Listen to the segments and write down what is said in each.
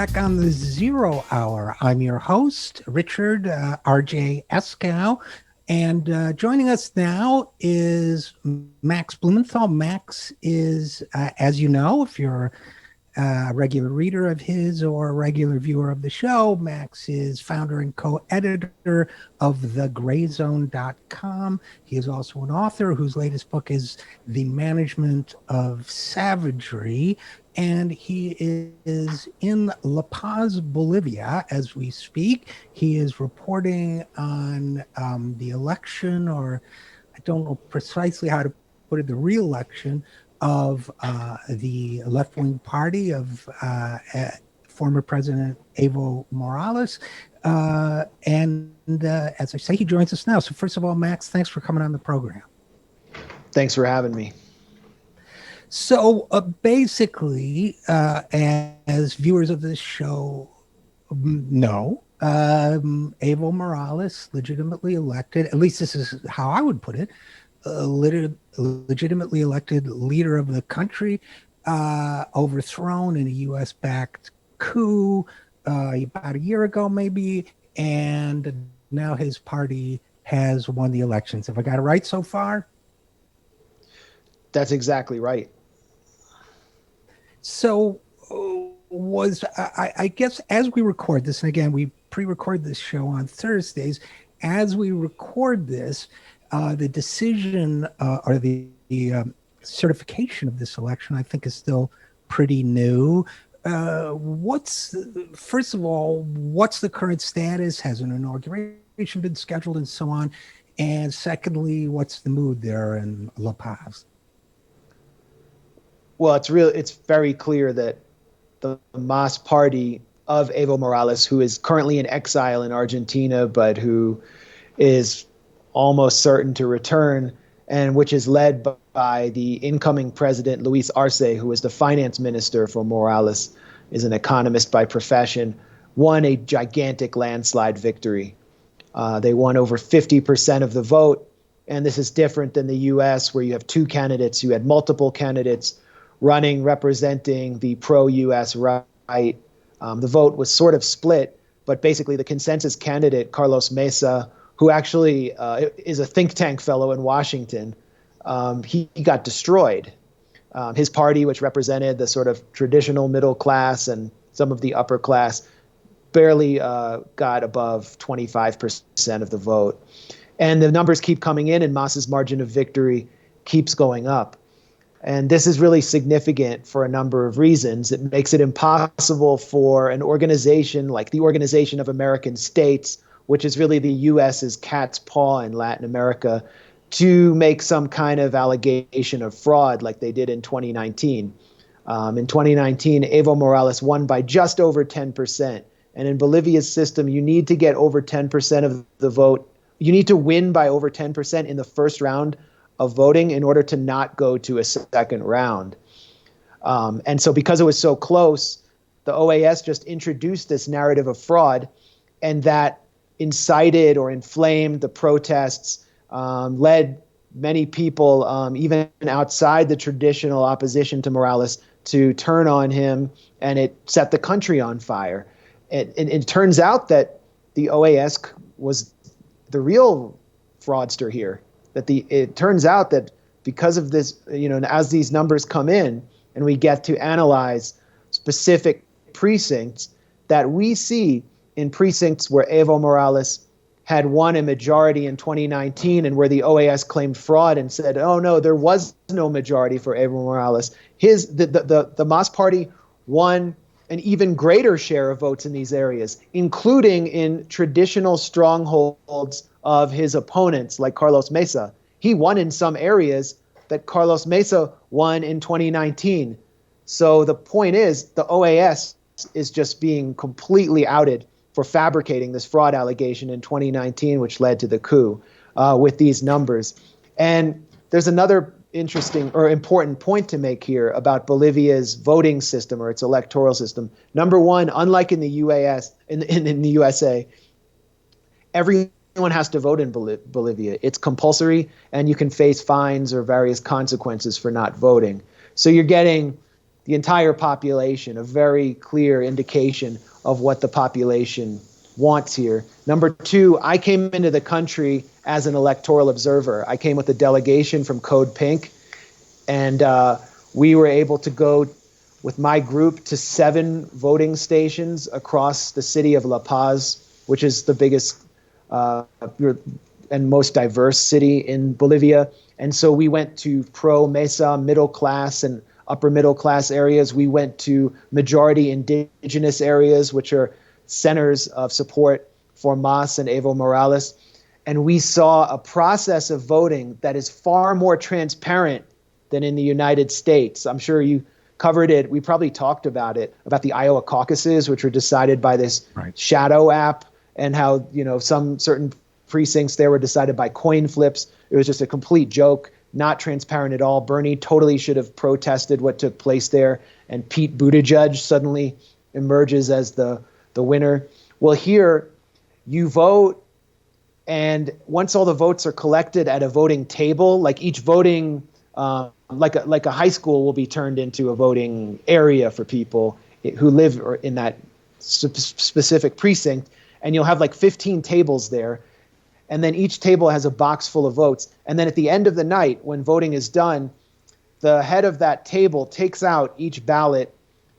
back on the Zero Hour. I'm your host, Richard RJ Eskow, and joining us now is Max Blumenthal. Max is, as you know, if you're a regular reader of his or a regular viewer of the show, Max is founder and co-editor of thegrayzone.com. He is also an author whose latest book is The Management of Savagery, and he is in La Paz, Bolivia, as we speak. He is reporting on the election, or I don't know precisely how to put it, the re-election of the left-wing party of former President Evo Morales. And as I say, he joins us now. So first of all, Max, thanks for coming on the program. Thanks for having me. So basically, as viewers of this show know, Evo Morales, legitimately elected, at least this is how I would put it, legitimately elected leader of the country, overthrown in a U.S.-backed coup about a year ago, maybe, and now his party has won the elections. Have I got it right so far? That's exactly right. So I guess as we record this, and again, we pre-record this show on Thursdays, as we record this, the decision or the certification of this election, I think, is still pretty new. First of all, what's the current status? Has an inauguration been scheduled and so on? And secondly, what's the mood there in La Paz? Well, it's very clear that the MAS party of Evo Morales, who is currently in exile in Argentina, but who is almost certain to return, and which is led by the incoming president, Luis Arce, who is the finance minister for Morales, is an economist by profession, won a gigantic landslide victory. They won over 50% of the vote, and this is different than the U.S., where you have two candidates. You had multiple candidates running, representing the pro-U.S. right. The vote was sort of split, but basically the consensus candidate, Carlos Mesa, who actually is a think tank fellow in Washington, he got destroyed. His party, which represented the sort of traditional middle class and some of the upper class, barely got above 25% of the vote. And the numbers keep coming in, and Mas's margin of victory keeps going up. And this is really significant for a number of reasons. It makes it impossible for an organization like the Organization of American States, which is really the U.S.'s cat's paw in Latin America, to make some kind of allegation of fraud like they did in 2019. In 2019, Evo Morales won by just over 10%. And in Bolivia's system, you need to get over 10% of the vote. You need to win by over 10% in the first round of voting in order to not go to a second round. And so because it was so close, the OAS just introduced this narrative of fraud, and that incited or inflamed the protests, led many people, even outside the traditional opposition to Morales, to turn on him, and it set the country on fire. It turns out that the OAS was the real fraudster here. It turns out that because of this, as these numbers come in and we get to analyze specific precincts, that we see in precincts where Evo Morales had won a majority in 2019 and where the OAS claimed fraud and said, oh no, there was no majority for Evo Morales. The MAS party won an even greater share of votes in these areas, including in traditional strongholds of his opponents like Carlos Mesa. He won in some areas that Carlos Mesa won in 2019. So the point is, the OAS is just being completely outed for fabricating this fraud allegation in 2019, which led to the coup with these numbers. And there's another interesting or important point to make here about Bolivia's voting system or its electoral system. Number one, unlike in the in the USA, everyone has to vote in Bolivia. It's compulsory, and you can face fines or various consequences for not voting. So you're getting the entire population, a very clear indication of what the population wants here. Number two, I came into the country as an electoral observer. I came with a delegation from Code Pink, and we were able to go with my group to 7 voting stations across the city of La Paz, which is the biggest and most diverse city in Bolivia. And so we went to pro-Mesa middle class and upper middle class areas. We went to majority indigenous areas, which are centers of support for Mas and Evo Morales. And we saw a process of voting that is far more transparent than in the United States. I'm sure you covered it. We probably talked about it, about the Iowa caucuses, which were decided by this shadow app, and how, some certain precincts there were decided by coin flips. It was just a complete joke, not transparent at all. Bernie totally should have protested what took place there, and Pete Buttigieg suddenly emerges as the winner. Well, here you vote, and once all the votes are collected at a voting table, like each voting, like a high school will be turned into a voting area for people who live in that specific precinct, and you'll have like 15 tables there. And then each table has a box full of votes. And then at the end of the night, when voting is done, the head of that table takes out each ballot,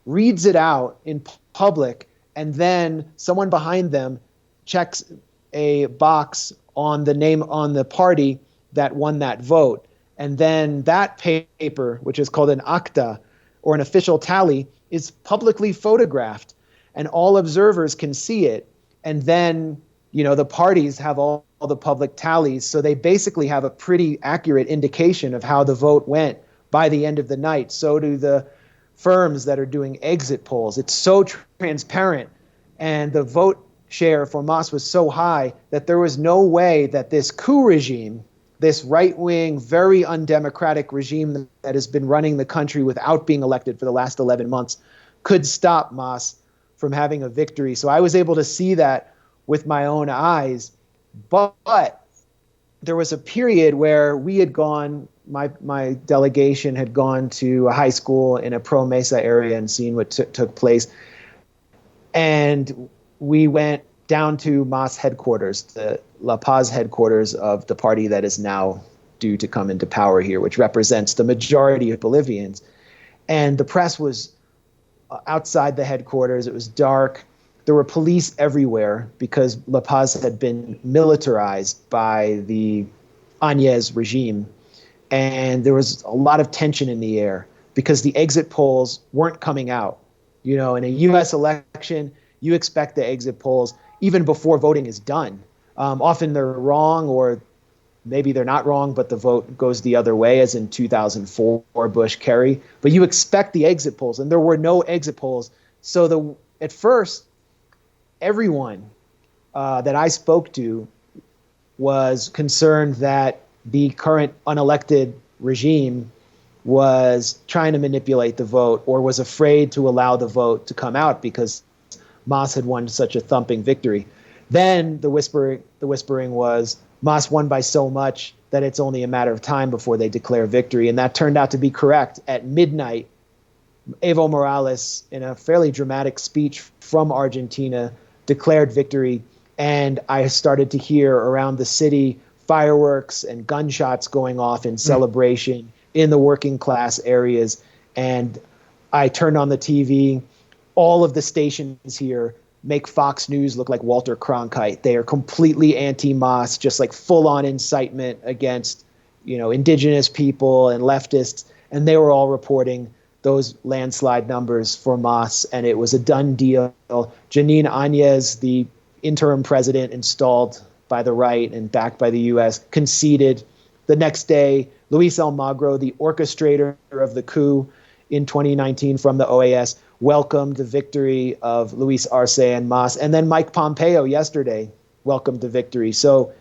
reads it out in public, and then someone behind them checks a box on the name on the party that won that vote. And then that paper, which is called an acta or an official tally, is publicly photographed, and all observers can see it. And then, the parties have all the public tallies. So they basically have a pretty accurate indication of how the vote went by the end of the night. So do the firms that are doing exit polls. It's so transparent. And the vote share for Mas was so high that there was no way that this coup regime, this right-wing, very undemocratic regime that has been running the country without being elected for the last 11 months, could stop Mas from having a victory. So I was able to see that with my own eyes. But there was a period where we had gone, my delegation had gone to a high school in a pro-Mesa area and seen what took place. And we went down to Mas headquarters, the La Paz headquarters of the party that is now due to come into power here, which represents the majority of Bolivians. And the press was outside the headquarters. It was dark. There were police everywhere because La Paz had been militarized by the Áñez regime. And there was a lot of tension in the air because the exit polls weren't coming out. In a U.S. election, you expect the exit polls even before voting is done. Often they're wrong, or maybe they're not wrong, but the vote goes the other way, as in 2004 Bush-Kerry. But you expect the exit polls, and there were no exit polls. So at first, everyone that I spoke to was concerned that the current unelected regime was trying to manipulate the vote, or was afraid to allow the vote to come out because Mas had won such a thumping victory. Then the whispering was Mas won by so much that it's only a matter of time before they declare victory. And that turned out to be correct. At midnight, Evo Morales, in a fairly dramatic speech from Argentina, declared victory. And I started to hear around the city fireworks and gunshots going off in celebration in the working class areas. And I turned on the TV. All of the stations here make Fox News look like Walter Cronkite. They are completely anti-Mas, just like full-on incitement against, indigenous people and leftists. And they were all reporting those landslide numbers for Mas, and it was a done deal. Janine Áñez, the interim president installed by the right and backed by the U.S., conceded. The next day, Luis Almagro, the orchestrator of the coup in 2019 from the OAS, welcomed the victory of Luis Arce and Mas. And then Mike Pompeo yesterday welcomed the victory. So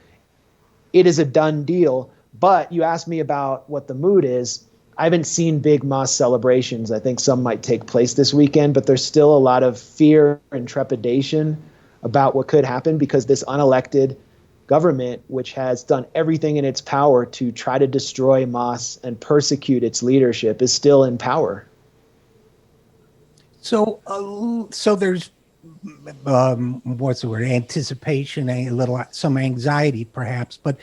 it is a done deal. But you asked me about what the mood is. I haven't seen big Mas celebrations. I think some might take place this weekend, but there's still a lot of fear and trepidation about what could happen because this unelected government, which has done everything in its power to try to destroy Mas and persecute its leadership, is still in power. So there's what's the word? Anticipation, a little, some anxiety, perhaps. But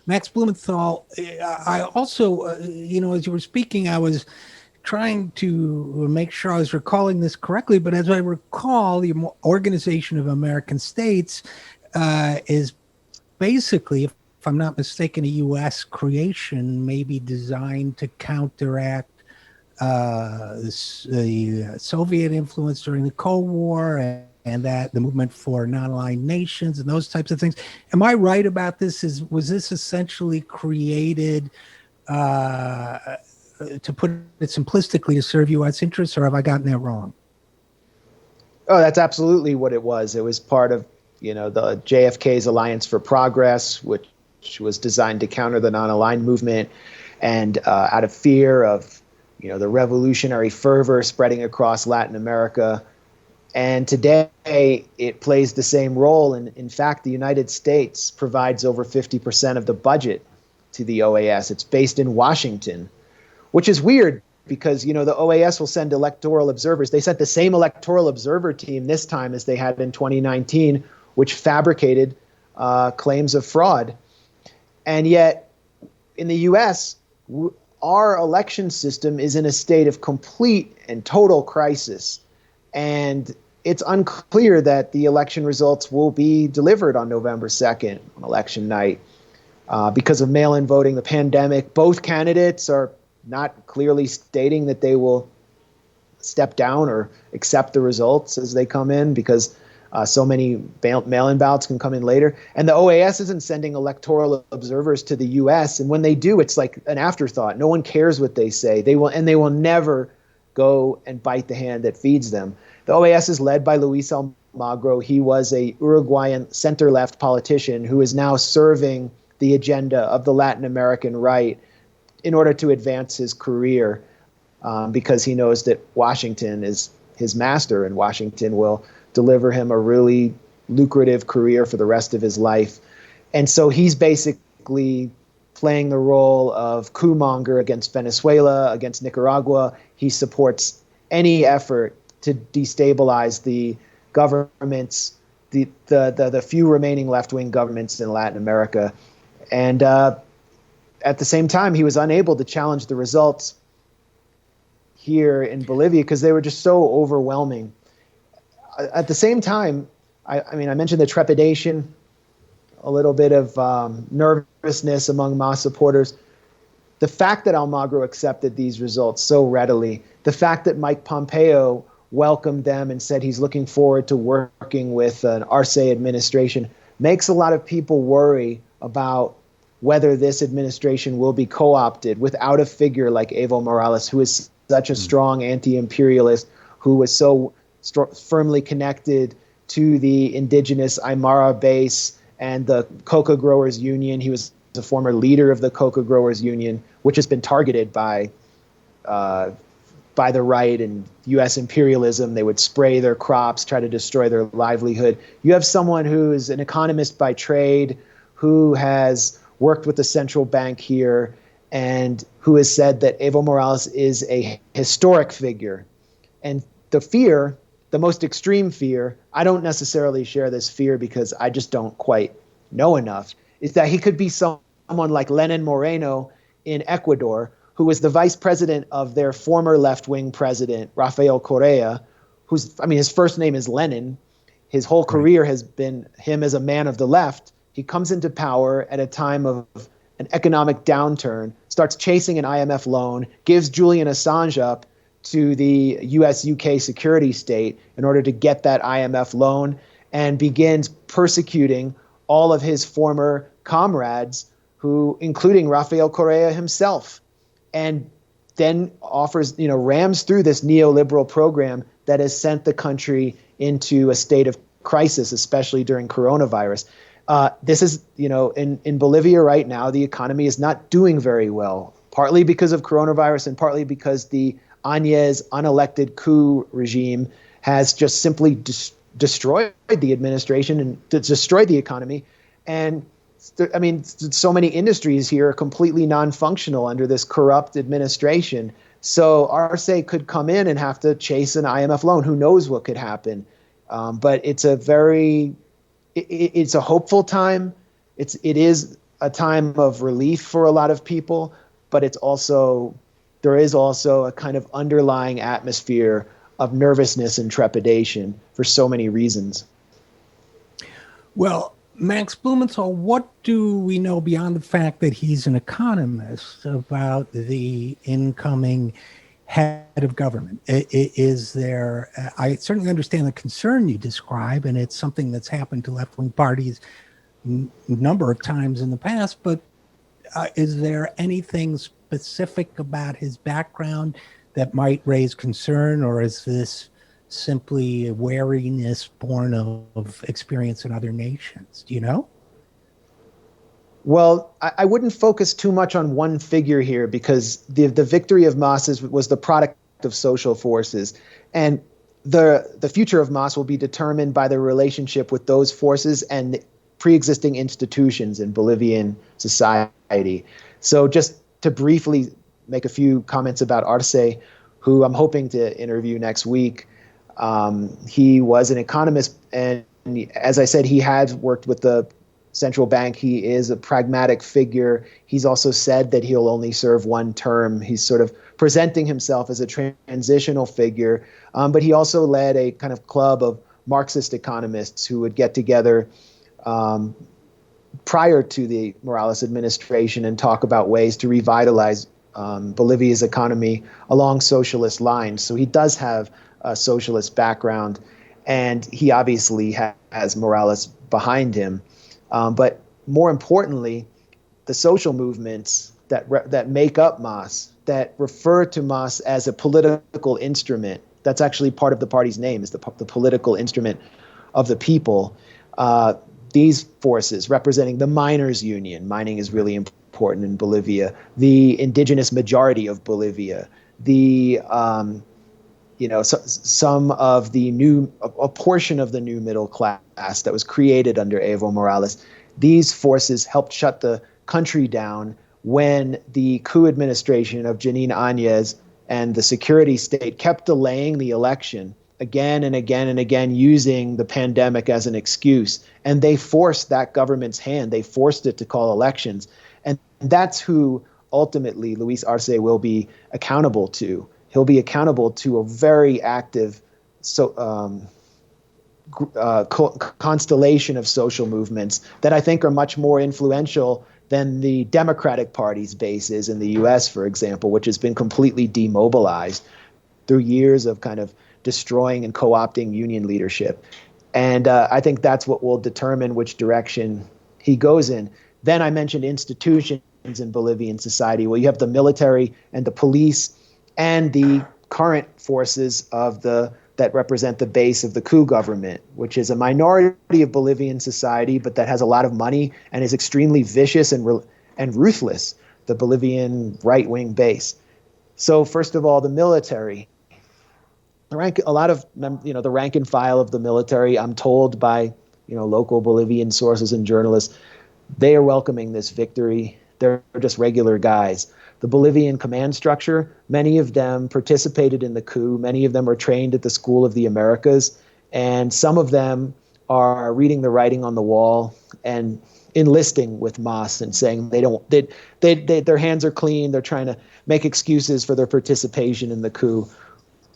Max Blumenthal, I also, as you were speaking, I was trying to make sure I was recalling this correctly. But as I recall, the Organization of American States is basically, if I'm not mistaken, a U.S. creation, maybe designed to counteract the Soviet influence during the Cold War, and that the movement for non-aligned nations and those types of things. Am I right about this? Was this essentially created, to put it simplistically, to serve U.S. interests, or have I gotten that wrong? Oh, that's absolutely what it was. It was part of, the JFK's Alliance for Progress, which was designed to counter the non-aligned movement, and out of fear of, the revolutionary fervor spreading across Latin America. And today it plays the same role. And in fact, the United States provides over 50% of the budget to the OAS. It's based in Washington, which is weird because, the OAS will send electoral observers. They sent the same electoral observer team this time as they had in 2019, which fabricated claims of fraud. And yet in the U.S., our election system is in a state of complete and total crisis. And it's unclear that the election results will be delivered on November 2nd, on election night, because of mail-in voting, the pandemic. Both candidates are not clearly stating that they will step down or accept the results as they come in, because so many mail-in ballots can come in later. And the OAS isn't sending electoral observers to the U.S. And when they do, it's like an afterthought. No one cares what they say. They will never go and bite the hand that feeds them. The OAS is led by Luis Almagro. He was a Uruguayan center-left politician who is now serving the agenda of the Latin American right in order to advance his career, because he knows that Washington is his master, and Washington will deliver him a really lucrative career for the rest of his life. And so he's basically playing the role of coup monger against Venezuela, against Nicaragua. He supports any effort to destabilize the governments, the few remaining left-wing governments in Latin America. And at the same time, he was unable to challenge the results here in Bolivia because they were just so overwhelming. At the same time, I mentioned the trepidation, a little bit of nervousness among Mas supporters. The fact that Almagro accepted these results so readily, the fact that Mike Pompeo welcomed them and said he's looking forward to working with an Arce administration, makes a lot of people worry about whether this administration will be co-opted without a figure like Evo Morales, who is such a strong anti-imperialist, who was so firmly connected to the indigenous Aymara base and the Coca Growers Union. He was the former leader of the Coca Growers Union, which has been targeted by the right and U.S. imperialism. They would spray their crops, try to destroy their livelihood. You have someone who is an economist by trade, who has worked with the central bank here, and who has said that Evo Morales is a historic figure. And the fear, the most extreme fear, I don't necessarily share this fear because I just don't quite know enough, is that he could be someone like Lenin Moreno in Ecuador, who was the vice president of their former left-wing president, Rafael Correa, his first name is Lenin. His whole career has been him as a man of the left. He comes into power at a time of an economic downturn, starts chasing an IMF loan, gives Julian Assange up to the US-UK security state in order to get that IMF loan, and begins persecuting all of his former comrades, including Rafael Correa himself, and then rams through this neoliberal program that has sent the country into a state of crisis, especially during coronavirus. This is, in Bolivia right now, the economy is not doing very well, partly because of coronavirus and partly because the Áñez unelected coup regime has just simply destroyed the administration and destroyed the economy. And so many industries here are completely non-functional under this corrupt administration. So Arce could come in and have to chase an IMF loan. Who knows what could happen? But it's it's a hopeful time. It is a time of relief for a lot of people, but there is also a kind of underlying atmosphere of nervousness and trepidation for so many reasons. Well, Max Blumenthal, what do we know beyond the fact that he's an economist about the incoming head of government? Is there, I certainly understand the concern you describe, and it's something that's happened to left-wing parties a number of times in the past, but is there anything specific about his background that might raise concern, or is this simply a wariness born of experience in other nations? Do you know? Well, I wouldn't focus too much on one figure here, because the victory of Mas was the product of social forces, and the future of Mas will be determined by the relationship with those forces and pre-existing institutions in Bolivian society. So just to briefly make a few comments about Arce, who I'm hoping to interview next week. He was an economist, and as I said, he had worked with the central bank. He is a pragmatic figure. He's also said that he'll only serve one term. He's sort of presenting himself as a transitional figure, but he also led a kind of club of Marxist economists who would get together prior to the Morales administration and talk about ways to revitalize Bolivia's economy along socialist lines. So he does have a socialist background, and he obviously has Morales behind him. But more importantly, the social movements that make up Mas, that refer to Mas as a political instrument, that's actually part of the party's name, is the political instrument of the people. These forces representing the miners' union, mining is really important in Bolivia, the indigenous majority of Bolivia, some of a portion of the new middle class that was created under Evo Morales. These forces helped shut the country down when the coup administration of Janine Áñez and the security state kept delaying the election again and again and again, using the pandemic as an excuse. And they forced that government's hand. They forced it to call elections. And that's who ultimately Luis Arce will be accountable to. He'll be accountable to a very active constellation of social movements that I think are much more influential than the Democratic Party's bases in the U.S., for example, which has been completely demobilized through years of kind of destroying and co-opting union leadership. And I think that's what will determine which direction he goes in. Then I mentioned institutions in Bolivian society. Well, you have the military and the police and the current forces that represent the base of the coup government, which is a minority of Bolivian society, but that has a lot of money and is extremely vicious and ruthless, the Bolivian right-wing base. So first of all, the military. The rank and file of the military, I'm told by local Bolivian sources and journalists, they are welcoming this victory. They're just regular guys. The Bolivian command structure, many of them participated in the coup. Many of them are trained at the School of the Americas, and some of them are reading the writing on the wall and enlisting with Mas and saying their hands are clean. They're trying to make excuses for their participation in the coup,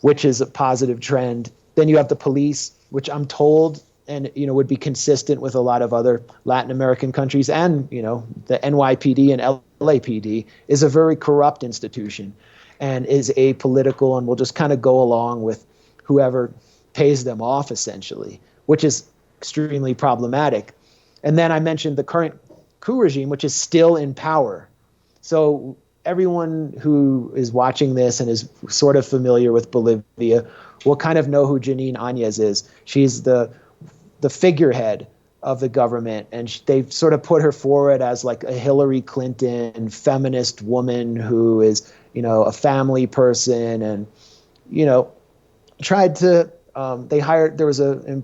which is a positive trend. Then you have the police, which I'm told and would be consistent with a lot of other Latin American countries, and the NYPD and LAPD is a very corrupt institution and is apolitical and will just kind of go along with whoever pays them off, essentially, which is extremely problematic. And then I mentioned the current coup regime, which is still in power. So everyone who is watching this and is sort of familiar with Bolivia will kind of know who Janine Áñez is. She's the figurehead of the government, and they've sort of put her forward as like a Hillary Clinton feminist woman who is, a family person, and, tried to, there was a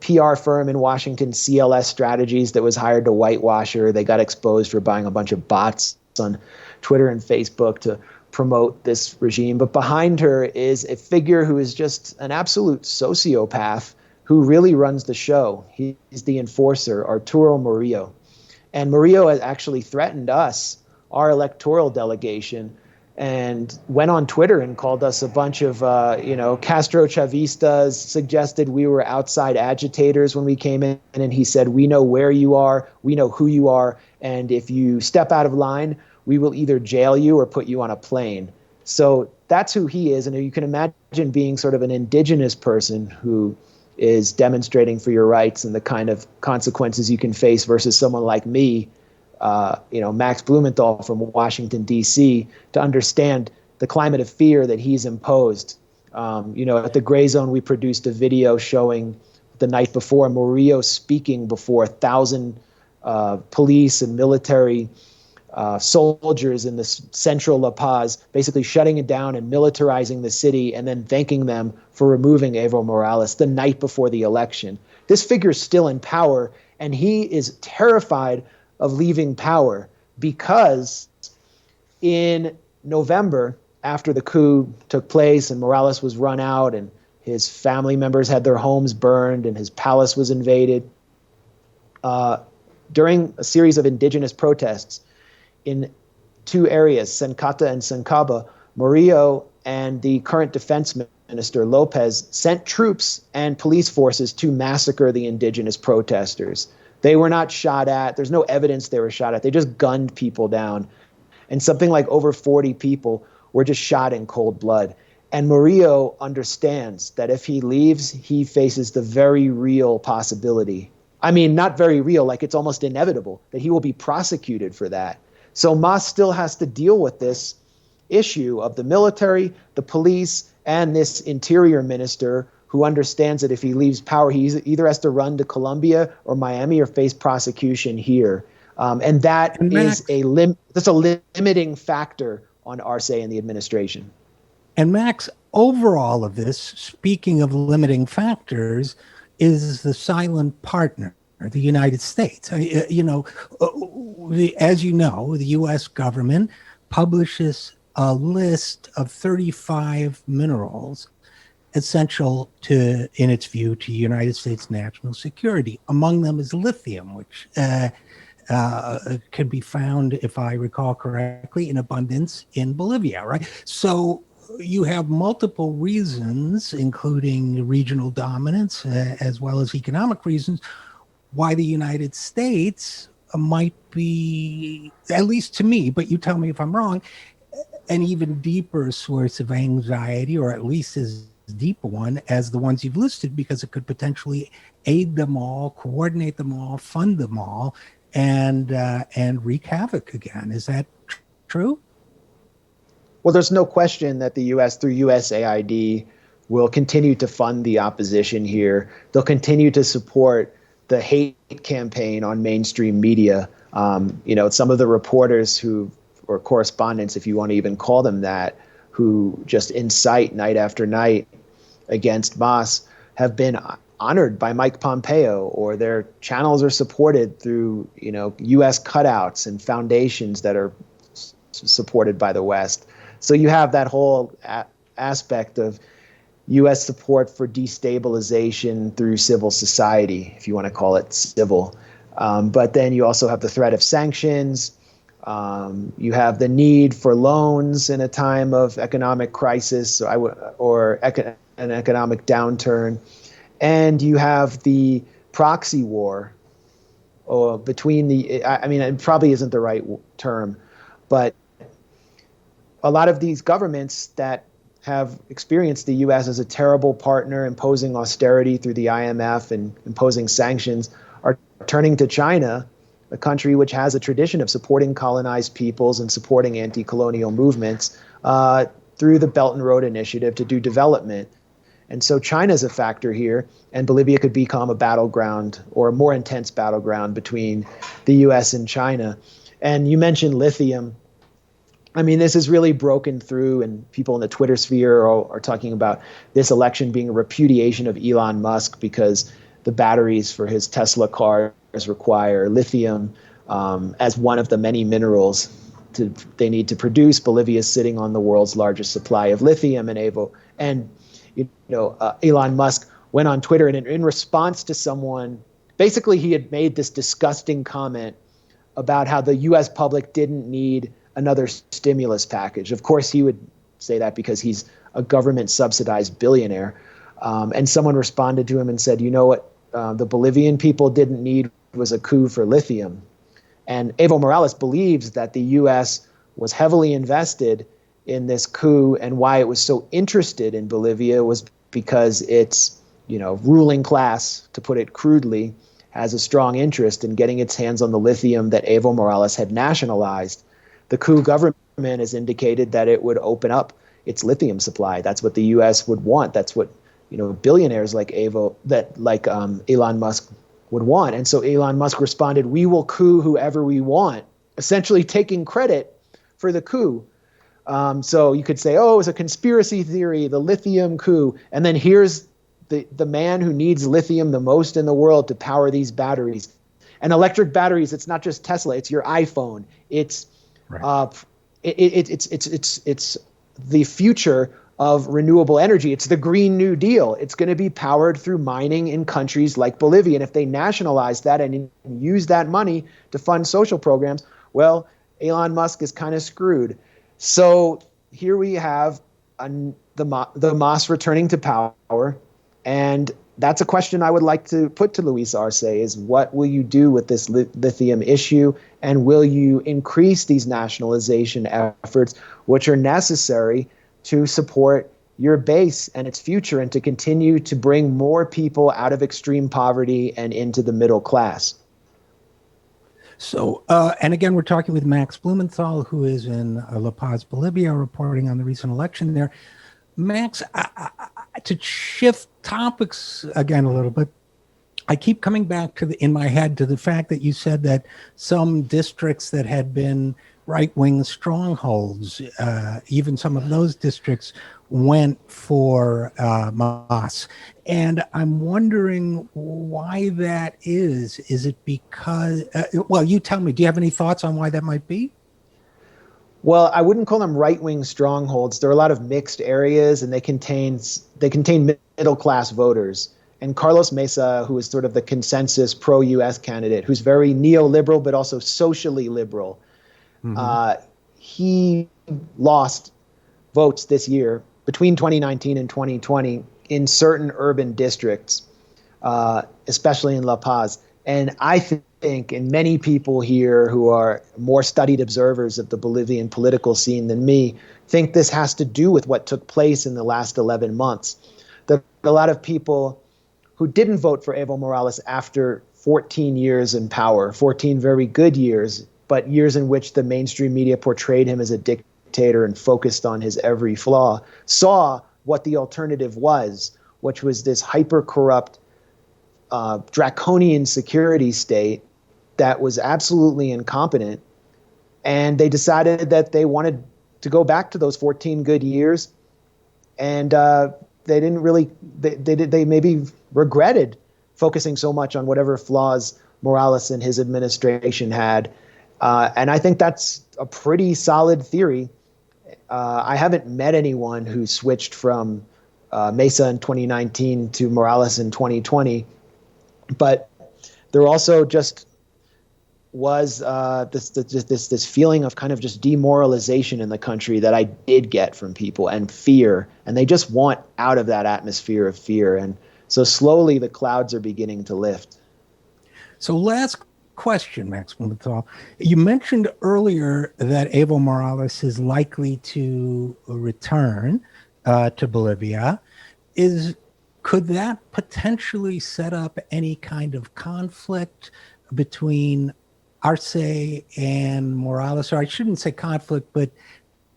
PR firm in Washington, CLS Strategies, that was hired to whitewash her. They got exposed for buying a bunch of bots on Twitter and Facebook to promote this regime. But behind her is a figure who is just an absolute sociopath who really runs the show. He's the enforcer, Arturo Murillo. And Murillo has actually threatened us, our electoral delegation, and went on Twitter and called us a bunch of, Castro Chavistas, suggested we were outside agitators when we came in. And he said, we know where you are, we know who you are, and if you step out of line, we will either jail you or put you on a plane. So that's who he is. And you can imagine being sort of an indigenous person who is demonstrating for your rights and the kind of consequences you can face versus someone like me, Max Blumenthal from Washington, D.C., to understand the climate of fear that he's imposed. At the Gray Zone, we produced a video showing the night before Murillo speaking before 1,000 police and military soldiers in the central La Paz, basically shutting it down and militarizing the city, and then thanking them for removing Evo Morales the night before the election. This figure's still in power, and he is terrified of leaving power because in November, after the coup took place and Morales was run out and his family members had their homes burned and his palace was invaded, during a series of indigenous protests in two areas, Sencata and Sencaba, Murillo and the current defense minister, Lopez, sent troops and police forces to massacre the indigenous protesters. They were not shot at. There's no evidence they were shot at. They just gunned people down. And something like over 40 people were just shot in cold blood. And Murillo understands that if he leaves, he faces the very real possibility. I mean, not very real, like it's almost inevitable that he will be prosecuted for that. So Mas still has to deal with this issue of the military, the police, and this interior minister who understands that if he leaves power, he either has to run to Colombia or Miami or face prosecution here. And that is that's a limiting factor on Arce and the administration. And Max, over all of this, speaking of limiting factors, is the silent partner, the United States. As you know, the U.S. government publishes a list of 35 minerals essential to, in its view, to United States national security. Among them is lithium, which can be found, if I recall correctly, in abundance in Bolivia, right? So you have multiple reasons, including regional dominance, as well as economic reasons, why the United States might be, at least to me, but you tell me if I'm wrong, an even deeper source of anxiety, or at least as deep a one as the ones you've listed, because it could potentially aid them all, coordinate them all, fund them all, and wreak havoc again. Is that true? Well, there's no question that the U.S. through USAID will continue to fund the opposition here. They'll continue to support the hate campaign on mainstream media. Some of the reporters or correspondents, if you want to even call them that, who just incite night after night against Mas, have been honored by Mike Pompeo, or their channels are supported through, U.S. cutouts and foundations that are supported by the West. So you have that whole aspect of U.S. support for destabilization through civil society, if you want to call it civil. But then you also have the threat of sanctions. You have the need for loans in a time of economic crisis or an economic downturn. And you have the proxy war between it probably isn't the right term, but a lot of these governments that have experienced the U.S. as a terrible partner, imposing austerity through the IMF and imposing sanctions, are turning to China, a country which has a tradition of supporting colonized peoples and supporting anti-colonial movements through the Belt and Road Initiative to do development. And so China's a factor here, and Bolivia could become a battleground, or a more intense battleground, between the U.S. and China. And you mentioned lithium. I mean, this is really broken through, and people in the Twitter sphere are talking about this election being a repudiation of Elon Musk because the batteries for his Tesla cars require lithium as one of the many minerals need to produce. Bolivia is sitting on the world's largest supply of lithium, and Elon Musk went on Twitter, and in response to someone, basically he had made this disgusting comment about how the U.S. public didn't need another stimulus package. Of course, he would say that because he's a government subsidized billionaire. And someone responded to him and said, you know what the Bolivian people didn't need was a coup for lithium. And Evo Morales believes that the U.S. was heavily invested in this coup, and why it was so interested in Bolivia was because its ruling class, to put it crudely, has a strong interest in getting its hands on the lithium that Evo Morales had nationalized. The coup government has indicated that it would open up its lithium supply. That's what the U.S. would want. That's what billionaires like Elon Musk would want. And so Elon Musk responded, "We will coup whoever we want," essentially taking credit for the coup. So you could say, oh, it was a conspiracy theory, the lithium coup. And then here's the man who needs lithium the most in the world to power these batteries. And electric batteries, it's not just Tesla, it's your iPhone. It's right. It's the future of renewable energy. It's the Green New Deal. It's going to be powered through mining in countries like Bolivia. And if they nationalize that and use that money to fund social programs, well, Elon Musk is kind of screwed. So here we have the MAS returning to power. And that's a question I would like to put to Luis Arce is, what will you do with this lithium issue? And will you increase these nationalization efforts, which are necessary to support your base and its future, and to continue to bring more people out of extreme poverty and into the middle class? So, and again, we're talking with Max Blumenthal, who is in La Paz, Bolivia, reporting on the recent election there. Max, to shift topics again a little bit, I keep coming back in my head to the fact that you said that some districts that had been right-wing strongholds, even some of those districts went for MAS. And I'm wondering why that is. Is it because, well, you tell me, do you have any thoughts on why that might be? Well, I wouldn't call them right-wing strongholds. There are a lot of mixed areas, and they contain middle-class voters. And Carlos Mesa, who is sort of the consensus pro-U.S. candidate, who's very neoliberal but also socially liberal, he lost votes this year between 2019 and 2020 in certain urban districts, especially in La Paz. And I think, and many people here who are more studied observers of the Bolivian political scene than me, think this has to do with what took place in the last 11 months. That a lot of people who didn't vote for Evo Morales after 14 years in power, 14 very good years, but years in which the mainstream media portrayed him as a dictator and focused on his every flaw, saw what the alternative was, which was this hyper-corrupt, draconian security state that was absolutely incompetent. And they decided that they wanted to go back to those 14 good years. And they didn't really, they maybe regretted focusing so much on whatever flaws Morales and his administration had. And I think that's a pretty solid theory. I haven't met anyone who switched from Mesa in 2019 to Morales in 2020. But there also just was this feeling of kind of just demoralization in the country that I did get from people, and fear. And they just want out of that atmosphere of fear. And so slowly the clouds are beginning to lift. So last question, Max Blumenthal. You mentioned earlier that Evo Morales is likely to return to Bolivia. Could that potentially set up any kind of conflict between Arce and Morales? Or I shouldn't say conflict, but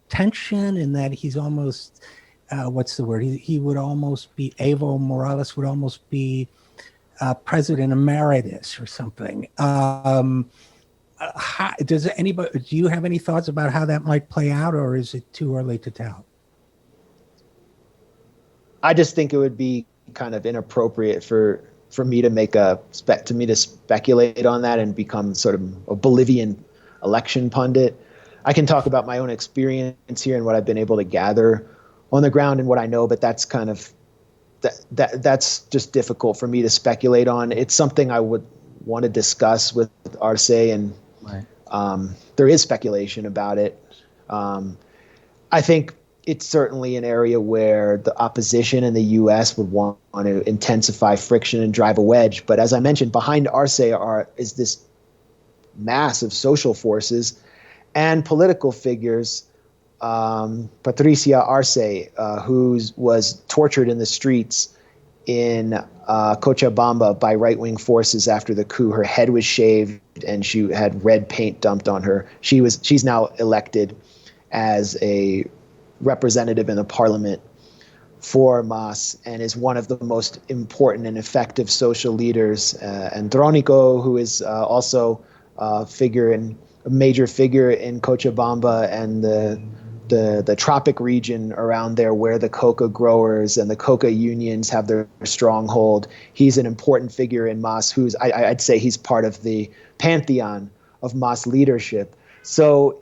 tension, in that he's almost, what's the word? He would almost be, Evo Morales would almost be president emeritus or something. Do you have any thoughts about how that might play out, or is it too early to tell? I just think it would be kind of inappropriate for me to speculate on that and become sort of a Bolivian election pundit. I can talk about my own experience here and what I've been able to gather on the ground and what I know, but that's kind of that's just difficult for me to speculate on. It's something I would want to discuss with RJ, and Right. there is speculation about it. I think it's certainly an area where the opposition in the U.S. would want to intensify friction and drive a wedge. But as I mentioned, behind RJ is this mass of social forces and political figures. Patricia Arce, who was tortured in the streets in Cochabamba by right-wing forces after the coup. Her head was shaved and she had red paint dumped on her. She's now elected as a representative in the parliament for MAS and is one of the most important and effective social leaders. Andronico, who is also a major figure in Cochabamba and the tropic region around there where the coca growers and the coca unions have their stronghold. He's an important figure in MAS, I'd say he's part of the pantheon of MAS leadership. So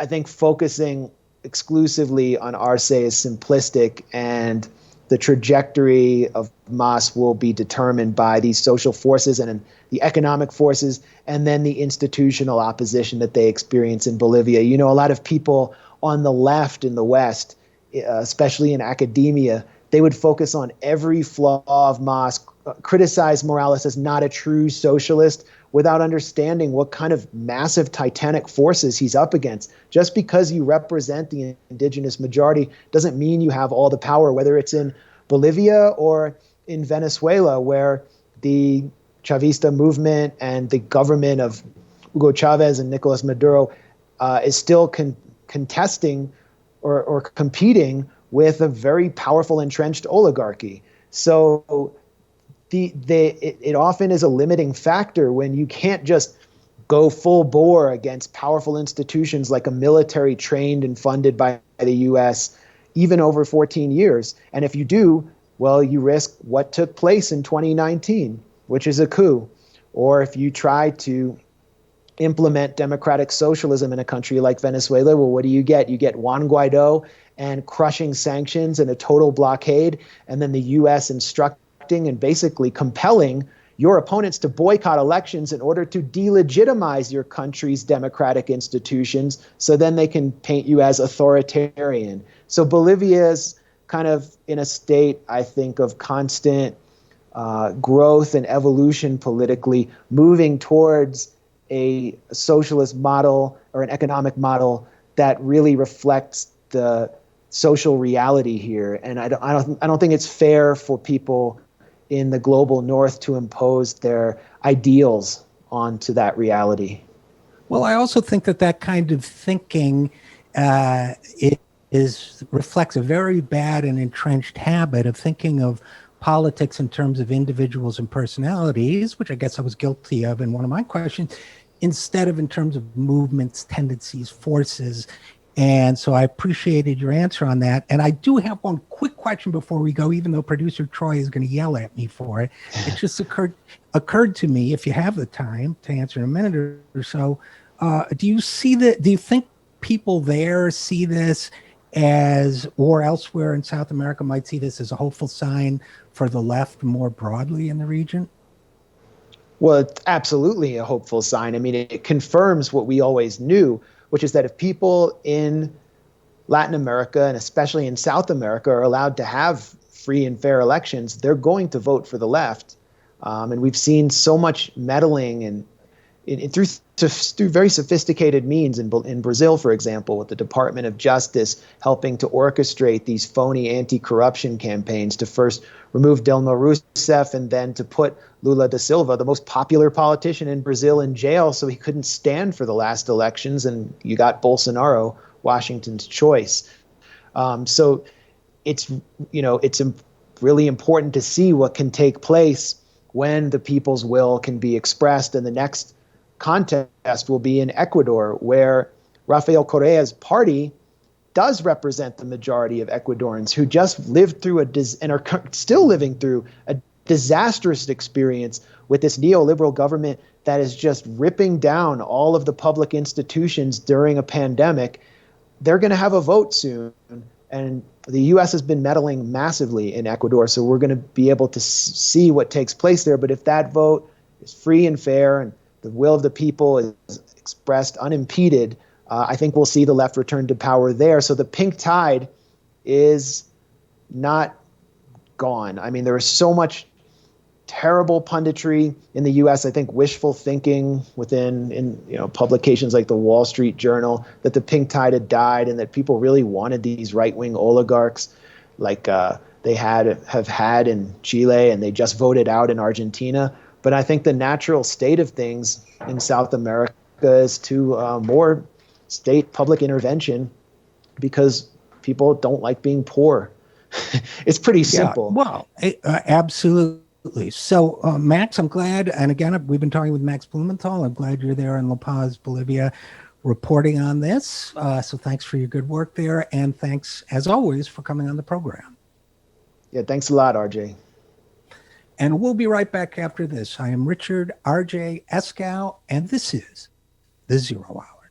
I think focusing exclusively on RJ is simplistic, and the trajectory of MAS will be determined by these social forces and the economic forces, and then the institutional opposition that they experience in Bolivia. You know, a lot of people on the left in the West, especially in academia, they would focus on every flaw of MAS, criticize Morales as not a true socialist without understanding what kind of massive titanic forces he's up against. Just because you represent the indigenous majority doesn't mean you have all the power, whether it's in Bolivia or in Venezuela, where the Chavista movement and the government of Hugo Chavez and Nicolas Maduro is still contesting or competing with a very powerful entrenched oligarchy. So it often is a limiting factor when you can't just go full bore against powerful institutions like a military trained and funded by the U.S. even over 14 years. And if you do, well, you risk what took place in 2019, which is a coup. Or if you try to implement democratic socialism in a country like Venezuela, well, what do? You get Juan Guaido and crushing sanctions and a total blockade, and then the U.S. instructing and basically compelling your opponents to boycott elections in order to delegitimize your country's democratic institutions, so then they can paint you as authoritarian. So Bolivia is kind of in a state, I think, of constant growth and evolution politically, moving towards a socialist model or an economic model that really reflects the social reality here. And I don't think it's fair for people in the global north to impose their ideals onto that reality. Well, I also think that kind of thinking reflects a very bad and entrenched habit of thinking of politics in terms of individuals and personalities, which I guess I was guilty of in one of my questions, instead of in terms of movements, tendencies, forces. And so I appreciated your answer on that. And I do have one quick question before we go, even though producer Troy is going to yell at me for it. It just occurred to me, if you have the time to answer in a minute or so, do you think people there see this as, or elsewhere in South America might see this as a hopeful sign for the left more broadly in the region? Well, it's absolutely a hopeful sign. I mean, it confirms what we always knew, which is that if people in Latin America and especially in South America are allowed to have free and fair elections, they're going to vote for the left. And we've seen so much meddling and through very sophisticated means in Brazil, for example, with the Department of Justice helping to orchestrate these phony anti-corruption campaigns to first remove Dilma Rousseff and then to put Lula da Silva, the most popular politician in Brazil, in jail so he couldn't stand for the last elections, and you got Bolsonaro, Washington's choice. So it's really important to see what can take place when the people's will can be expressed. And the next contest will be in Ecuador, where Rafael Correa's party does represent the majority of Ecuadorians who just lived through and are still living through a disastrous experience with this neoliberal government that is just ripping down all of the public institutions during a pandemic. They're going to have a vote soon. And the U.S. has been meddling massively in Ecuador, so we're going to be able to see what takes place there. But if that vote is free and fair and the will of the people is expressed unimpeded, I think we'll see the left return to power there. So the pink tide is not gone. I mean, there is so much terrible punditry in the U.S. I think wishful thinking in publications like the Wall Street Journal that the pink tide had died and that people really wanted these right-wing oligarchs like they have had in Chile and they just voted out in Argentina. But I think the natural state of things in South America is to more state public intervention because people don't like being poor. It's pretty simple. Yeah, well, absolutely. So, Max, I'm glad. And again, we've been talking with Max Blumenthal. I'm glad you're there in La Paz, Bolivia, reporting on this. So thanks for your good work there. And thanks, as always, for coming on the program. Yeah, thanks a lot, RJ. And we'll be right back after this. I am Richard RJ Eskow, and this is The Zero Hour.